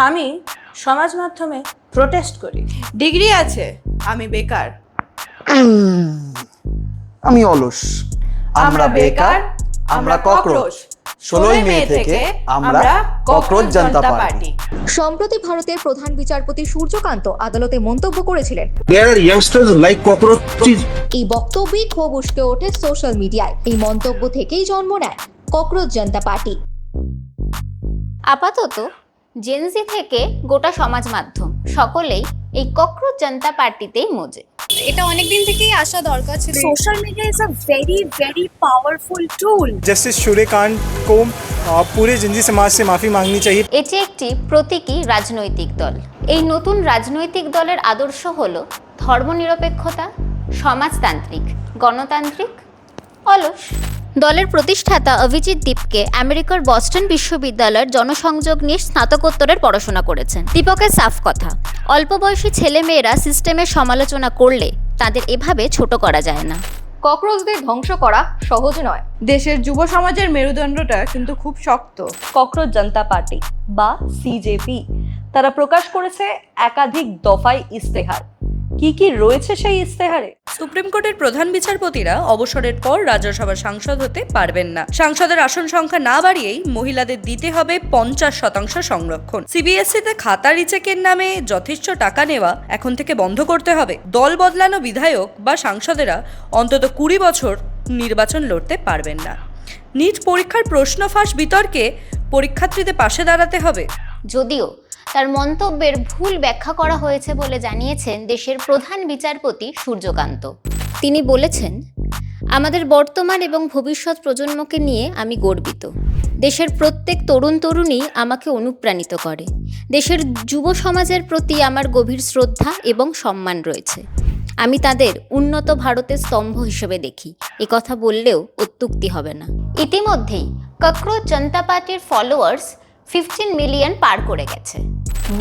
আমি সমাজ মাধ্যমে প্রোটেস্ট করি। ডিগ্রি আছে, আমি বেকার। আমি অলস। আমরা বেকার, আমরা ককরোচ। 16ই মে থেকে আমরা ককরোচ জনতা পার্টি। সম্প্রতি ভারতের প্রধান বিচারপতি সূর্যকান্ত আদালতে মন্তব্য করেছিলেন, There are youngsters like cockroaches. এই বক্তব্যে ক্ষোভ উস্কে ওঠে সোশ্যাল মিডিয়ায়। এই মন্তব্য থেকেই জন্ম নেয় ককরোচ জনতা পার্টি। আপাতত জেনজি থেকে গোটা সমাজ মাধ্যম সকলেই এই ককরোচ জনতা পার্টিতেই মজে। এটা অনেকদিন থেকেই আসা দরকার ছিল। Social media is a very very powerful tool. Justice Suryakant को पूरे जिंजी समाज से माफ़ी मांगनी चाहिए। এটি একটি প্রতীকী রাজনৈতিক দল। এই নতুন রাজনৈতিক দলের আদর্শ হল ধর্মনিরপেক্ষতা, সমাজতান্ত্রিক, গণতান্ত্রিক, অলস। দলের প্রতিষ্ঠাতা অভিজিৎ দীপকে আমেরিকার বস্টন বিশ্ববিদ্যালয়ের জনসংযোগ নিয়ে স্নাতকোত্তরের পড়াশোনা করেছেন। দীপকের সাফ কথা, অল্প বয়সী ছেলেমেয়েরা সিস্টেমের সমালোচনা করলে তাদের এভাবে ছোট করা যায় না। ককরোচদের ধ্বংস করা সহজ নয়। দেশের যুব সমাজের মেরুদণ্ডটা কিন্তু খুব শক্ত। ককরোচ জনতা পার্টি বা সিজেপি তারা প্রকাশ করেছে একাধিক দফায় ইস্তেহার। কি রয়েছে সেই ইস্তেহারে? সুপ্রিম কোর্টের প্রধান বিচারপতিরা অবসরের পর রাজ্যসভার সাংসদ হতে পারবেন না। সাংসদের আসন সংখ্যা না বাড়িয়েই মহিলাদের দিতে হবে 50% সংরক্ষণ। সিবিএসইতে খাতা রিচেকের নামে যথেষ্ট টাকা নেওয়া এখন থেকে বন্ধ করতে হবে। দল বদলানো বিধায়ক বা সাংসদেরা অন্তত 20 বছর নির্বাচন লড়তে পারবেন না। নিট পরীক্ষার প্রশ্ন ফাঁস বিতর্কে পরীক্ষার্থীদের পাশে দাঁড়াতে হবে। যদিও তার মন্তব্যের ভুল ব্যাখ্যা করা হয়েছে বলে জানিয়েছেন দেশের প্রধান বিচারপতি সূর্যকান্ত। তিনি বলেছেন, আমাদের বর্তমান এবং ভবিষ্যৎ প্রজন্মকে নিয়ে আমি গর্বিত। দেশের প্রত্যেক তরুণ তরুণী আমাকে অনুপ্রাণিত করে। দেশের যুব সমাজের প্রতি আমার গভীর শ্রদ্ধা এবং সম্মান রয়েছে। আমি তাদের উন্নত ভারতের স্তম্ভ হিসেবে দেখি। কথা বললেও অত্যুক্তি হবে না। ইতিমধ্যেই ককরোচ জনতা পার্টির ফলোয়ার্স 15 মিলিয়ন পার করে গেছে।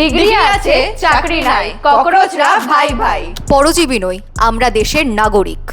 ডিগ্রি আছে, চাকরি নাই, ককরোচরা ভাই ভাই। পরজীবী নই, আমরা দেশের নাগরিক।